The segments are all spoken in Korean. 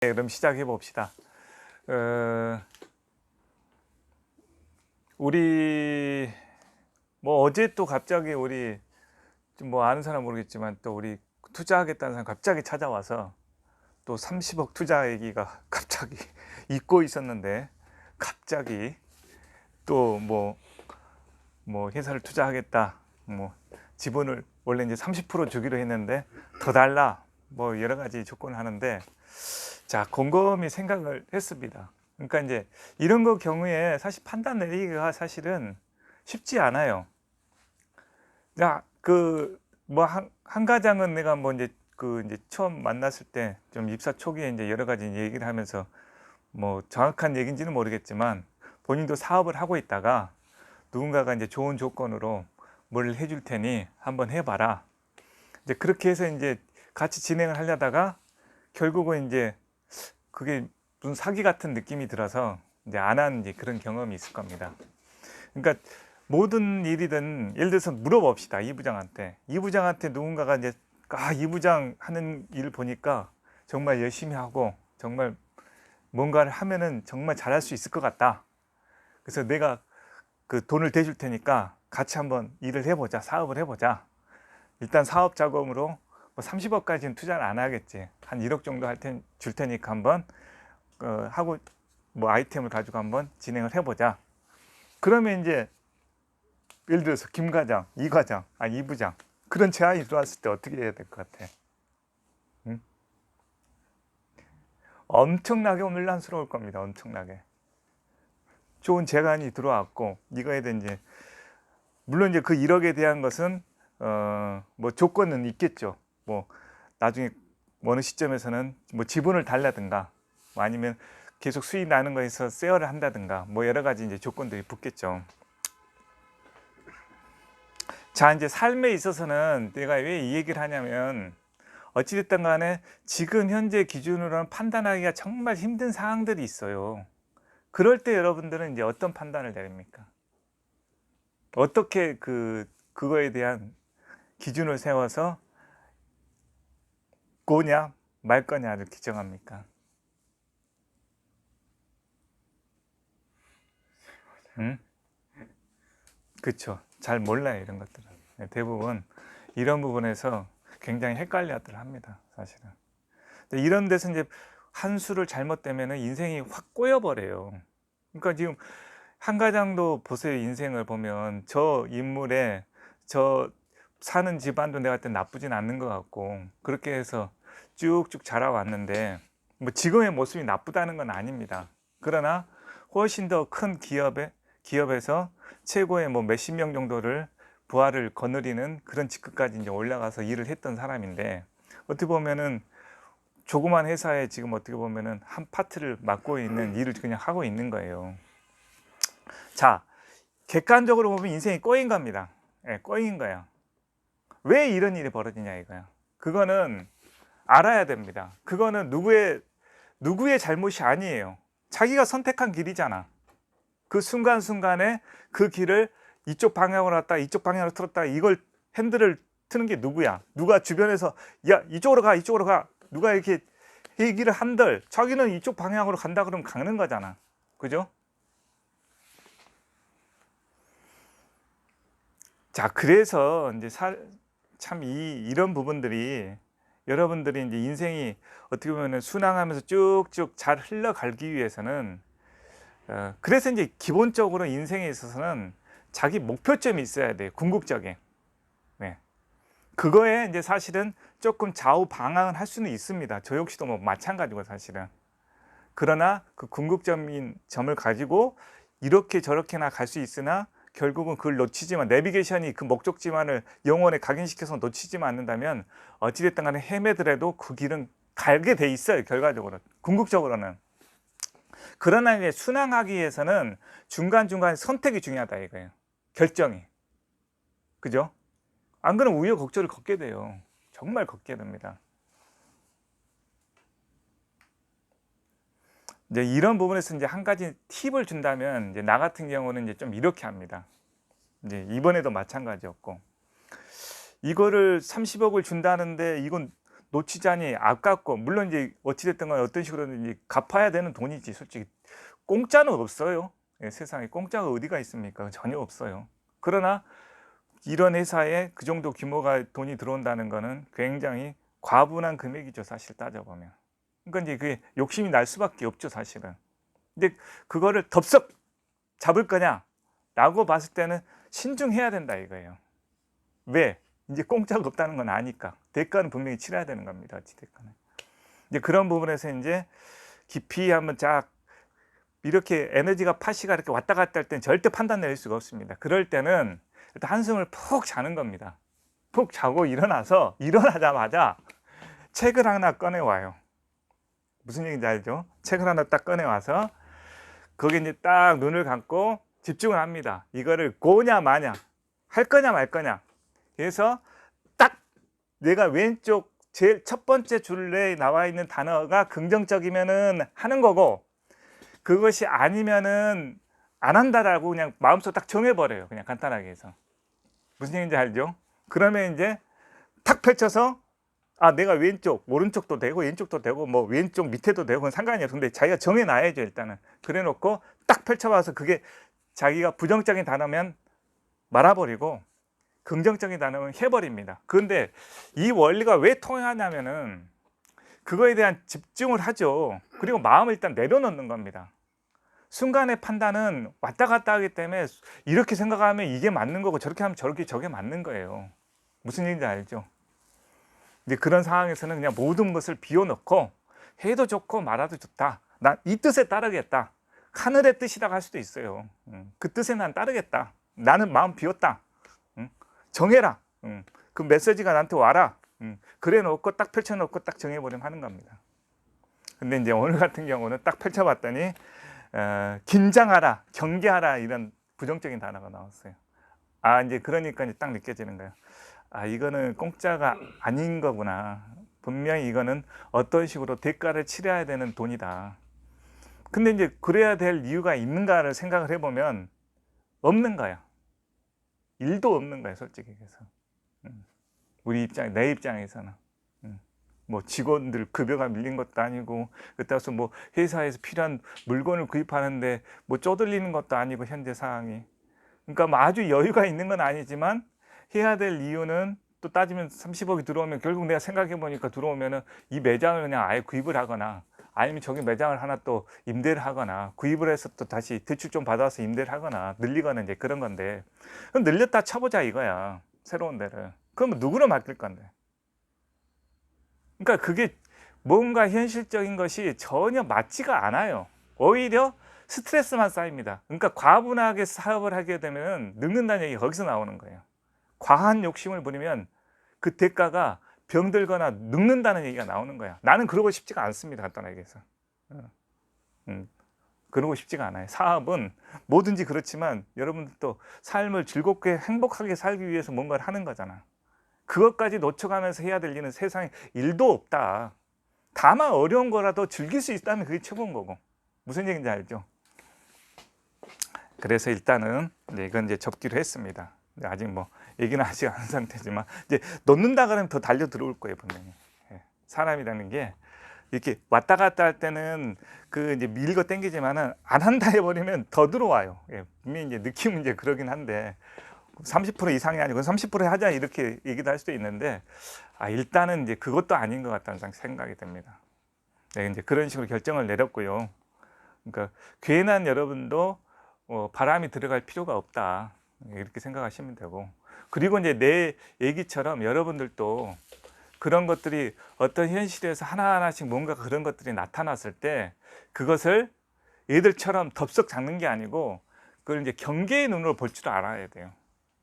네, 그럼 시작해 봅시다. 우리 뭐 어제 또 갑자기 우리 좀 뭐 아는 사람 모르겠지만 또 우리 투자하겠다는 사람 갑자기 찾아와서 또 30억 투자 얘기가 갑자기 잊고 있었는데 갑자기 또 뭐 회사를 투자하겠다, 뭐 지분을 원래 이제 30% 주기로 했는데 더 달라, 뭐 여러 가지 조건을 하는데, 자, 곰곰이 생각을 했습니다. 그러니까 이제 이런 거 경우에 사실 판단 내리기가 사실은 쉽지 않아요. 자, 뭐 한 가장은 내가 뭐 이제 이제 처음 만났을 때 좀 입사 초기에 이제 여러 가지 얘기를 하면서 뭐 정확한 얘기인지는 모르겠지만 본인도 사업을 하고 있다가 누군가가 이제 좋은 조건으로 뭘 해줄 테니 한번 해봐라. 이제 그렇게 해서 이제 같이 진행을 하려다가 결국은 이제 그게 무슨 사기 같은 느낌이 들어서 이제 안 한 이제 그런 경험이 있을 겁니다. 그러니까 모든 일이든 예를 들어서 물어봅시다. 이 부장한테 누군가가 이제 이 부장 하는 일을 보니까 정말 열심히 하고 정말 뭔가를 하면은 정말 잘할 수 있을 것 같다. 그래서 내가 그 돈을 대줄 테니까 같이 한번 일을 해보자. 사업을 해보자. 일단 사업 자금으로 뭐 30억까지는 투자를 안 하겠지. 한 1억 정도 줄 테니까 한번 하고 뭐 아이템을 가지고 한번 진행을 해보자. 그러면 이제 예를 들어서 김 과장, 이 과장, 이 부장 그런 제안이 들어왔을 때 어떻게 해야 될 것 같아? 응? 엄청나게 혼란스러울 겁니다. 엄청나게. 좋은 제안이 들어왔고 이거에 대한 이제 물론 이제 그 1억에 대한 것은 뭐 조건은 있겠죠. 뭐 나중에 어느 시점에서는 뭐 지분을 달라든가 뭐 아니면 계속 수익 나는 거에서 세어를 한다든가 뭐 여러 가지 이제 조건들이 붙겠죠. 자, 이제 삶에 있어서는 내가 왜 이 얘기를 하냐면 어찌됐든 간에 지금 현재 기준으로는 판단하기가 정말 힘든 사항들이 있어요. 그럴 때 여러분들은 이제 어떤 판단을 내립니까? 어떻게 그거에 대한 기준을 세워서 고냐 말 거냐를 기정합니까? 응? 그렇죠. 잘 몰라요, 이런 것들은. 대부분 이런 부분에서 굉장히 헷갈려들 합니다, 사실은. 이런 데서 이제 한 수를 잘못되면 인생이 확 꼬여버려요. 그러니까 지금 한 가장도 보세요. 인생을 보면 저 인물에 저 사는 집안도 내가 볼 때 나쁘진 않는 것 같고 그렇게 해서 쭉쭉 자라왔는데 뭐 지금의 모습이 나쁘다는 건 아닙니다. 그러나 훨씬 더 큰 기업에서 최고의 뭐 몇십 명 정도를 부하를 거느리는 그런 직급까지 이제 올라가서 일을 했던 사람인데 어떻게 보면은 조그만 회사에 지금 어떻게 보면은 한 파트를 맡고 있는 일을 그냥 하고 있는 거예요. 자, 객관적으로 보면 인생이 꼬인 겁니다. 예, 꼬인 거야. 왜 이런 일이 벌어지냐 이거야. 그거는 알아야 됩니다. 그거는 누구의 잘못이 아니에요. 자기가 선택한 길이잖아. 그 순간순간에 그 길을 이쪽 방향으로 갔다 이쪽 방향으로 틀었다 이걸 핸들을 트는 게 누구야? 누가 주변에서 야 이쪽으로 가 이쪽으로 가 누가 이렇게 얘기를 한들 자기는 이쪽 방향으로 간다 그러면 가는 거잖아. 그죠? 자, 그래서 이제 참 이런 부분들이 여러분들이 이제 인생이 어떻게 보면 순항하면서 쭉쭉 잘 흘러가기 위해서는 그래서 이제 기본적으로 인생에 있어서는 자기 목표점이 있어야 돼요. 궁극적인. 네. 그거에 이제 사실은 조금 좌우 방황을 할 수는 있습니다. 저 역시도 뭐 마찬가지고 사실은. 그러나 그 궁극적인 점을 가지고 이렇게 저렇게나 갈 수 있으나 결국은 그걸 놓치지만 내비게이션이 그 목적지만을 영원에 각인시켜서 놓치지만 않는다면 어찌됐든 간에 헤매더라도 그 길은 가게 돼 있어요. 결과적으로 궁극적으로는. 그러나 이제 순항하기 위해서는 중간중간 선택이 중요하다 이거예요. 결정이. 그죠? 안 그러면 우여곡절을 걷게 돼요. 정말 걷게 됩니다. 이제 이런 부분에서 이제 한 가지 팁을 준다면 이제 나 같은 경우는 이제 좀 이렇게 합니다. 이제 이번에도 마찬가지였고 이거를 30억을 준다는데 이건 놓치자니 아깝고, 물론 이제 어찌됐든 간 어떤 식으로든지 갚아야 되는 돈이지. 솔직히 공짜는 없어요. 예, 세상에 공짜가 어디가 있습니까? 전혀 없어요. 그러나 이런 회사에 그 정도 규모가 돈이 들어온다는 거는 굉장히 과분한 금액이죠, 사실 따져보면. 그러니까 이제 그게 욕심이 날 수밖에 없죠, 사실은. 근데 그거를 덥석 잡을 거냐 라고 봤을 때는 신중해야 된다 이거예요. 왜? 이제 공짜가 없다는 건 아니까. 대가는 분명히 치러야 되는 겁니다, 어찌됐거나. 이제 그런 부분에서 이제 깊이 한번 쫙, 이렇게 에너지가 파시가 이렇게 왔다 갔다 할 때는 절대 판단 내릴 수가 없습니다. 그럴 때는 일단 한숨을 푹 자는 겁니다. 푹 자고 일어나서, 일어나자마자 책을 하나 꺼내와요. 무슨 얘기인지 알죠? 책을 하나 딱 꺼내와서 거기 이제 딱 눈을 감고 집중을 합니다. 이거를 고냐 마냐, 할 거냐 말 거냐. 그래서 딱 내가 왼쪽 제일 첫 번째 줄에 나와 있는 단어가 긍정적이면은 하는 거고, 그것이 아니면은 안 한다라고 그냥 마음속 딱 정해버려요. 그냥 간단하게 해서. 무슨 얘기인지 알죠? 그러면 이제 탁 펼쳐서, 아, 내가 왼쪽, 오른쪽도 되고 왼쪽도 되고 뭐 왼쪽 밑에도 되고 그건 상관이 없어. 근데 자기가 정해놔야죠, 일단은. 그래 놓고 딱 펼쳐봐서 그게 자기가 부정적인 단어면 말아버리고 긍정적인 단어면 해버립니다. 그런데 이 원리가 왜 통하냐면은 그거에 대한 집중을 하죠. 그리고 마음을 일단 내려놓는 겁니다. 순간의 판단은 왔다 갔다 하기 때문에 이렇게 생각하면 이게 맞는 거고 저렇게 하면 저게 맞는 거예요. 무슨 얘기인지 알죠? 근데 그런 상황에서는 그냥 모든 것을 비워놓고 해도 좋고 말아도 좋다. 난 이 뜻에 따르겠다. 하늘의 뜻이라고 할 수도 있어요. 그 뜻에 난 따르겠다. 나는 마음 비웠다. 정해라. 그 메시지가 나한테 와라. 그래 놓고 딱 펼쳐놓고 딱 정해버리면 하는 겁니다. 근데 이제 오늘 같은 경우는 딱 펼쳐봤더니 긴장하라, 경계하라 이런 부정적인 단어가 나왔어요. 아, 이제 그러니까 이제 딱 느껴지는 거예요. 아, 이거는 공짜가 아닌 거구나. 분명히 이거는 어떤 식으로 대가를 치러야 되는 돈이다. 근데 이제 그래야 될 이유가 있는가를 생각을 해보면 없는 거야. 일도 없는 거야, 솔직히 해서. 우리 입장, 내 입장에서는. 뭐 직원들 급여가 밀린 것도 아니고, 그따라서 뭐 회사에서 필요한 물건을 구입하는데 뭐 쪼들리는 것도 아니고, 현재 상황이. 그러니까 뭐 아주 여유가 있는 건 아니지만 해야 될 이유는 또 따지면 30억이 들어오면 결국 내가 생각해 보니까 들어오면은 이 매장을 그냥 아예 구입을 하거나, 아니면 저기 매장을 하나 또 임대를 하거나, 구입을 해서 또 다시 대출 좀 받아서 임대를 하거나 늘리거나 이제 그런 건데, 그럼 늘렸다 쳐보자 이거야, 새로운 데를. 그러면 누구로 맡길 건데? 그러니까 그게 뭔가 현실적인 것이 전혀 맞지가 않아요. 오히려 스트레스만 쌓입니다. 그러니까 과분하게 사업을 하게 되면 늙는다는 얘기가 거기서 나오는 거예요. 과한 욕심을 부리면 그 대가가 병들거나 늙는다는 얘기가 나오는 거야. 나는 그러고 싶지가 않습니다, 간단하게 해서. 그러고 싶지가 않아요. 사업은 뭐든지 그렇지만 여러분들도 삶을 즐겁게 행복하게 살기 위해서 뭔가를 하는 거잖아. 그것까지 놓쳐가면서 해야 될 일은 세상에 일도 없다. 다만 어려운 거라도 즐길 수 있다면 그게 최고인 거고. 무슨 얘기인지 알죠? 그래서 일단은 이건 이제 접기로 했습니다. 아직 뭐 얘기는 하지 않은 상태지만 이제 놓는다 그러면 더 달려 들어올 거예요, 분명히. 사람이라는 게 이렇게 왔다 갔다 할 때는 그 이제 밀고 땡기지만은 안 한다 해버리면 더 들어와요. 분명히 이제 느낌은 이제 그러긴 한데 30% 이상이 아니고 30% 하자 이렇게 얘기도 할 수도 있는데, 일단은 이제 그것도 아닌 것 같다는 생각이 듭니다. 네, 이제 그런 식으로 결정을 내렸고요. 그러니까 괜한 여러분도 바람이 들어갈 필요가 없다 이렇게 생각하시면 되고, 그리고 이제 내 얘기처럼 여러분들도 그런 것들이 어떤 현실에서 하나하나씩 뭔가 그런 것들이 나타났을 때 그것을 얘들처럼 덥석 잡는 게 아니고 그걸 이제 경계의 눈으로 볼 줄 알아야 돼요.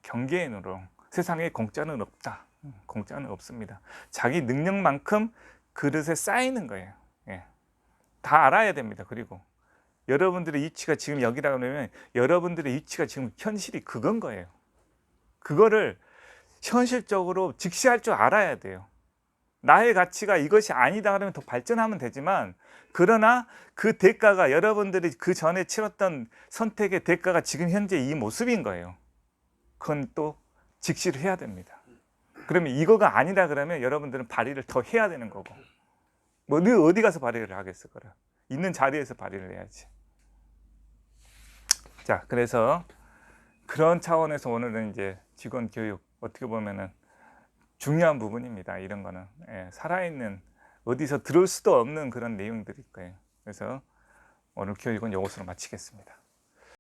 경계의 눈으로. 세상에 공짜는 없다. 공짜는 없습니다. 자기 능력만큼 그릇에 쌓이는 거예요. 다 알아야 됩니다. 그리고 여러분들의 위치가 지금 여기라고 하면 여러분들의 위치가 지금 현실이 그건 거예요. 그거를 현실적으로 직시할 줄 알아야 돼요. 나의 가치가 이것이 아니다 그러면 더 발전하면 되지만, 그러나 그 대가가 여러분들이 그 전에 치렀던 선택의 대가가 지금 현재 이 모습인 거예요. 그건 또 직시를 해야 됩니다. 그러면 이거가 아니다 그러면 여러분들은 발휘를 더 해야 되는 거고. 뭐 어디 가서 발휘를 하겠어, 그래. 있는 자리에서 발휘를 해야지. 자, 그래서 그런 차원에서 오늘은 이제 직원 교육 어떻게 보면은 중요한 부분입니다. 이런 거는 살아있는 어디서 들을 수도 없는 그런 내용들일 거예요. 그래서 오늘 교육은 이것으로 마치겠습니다.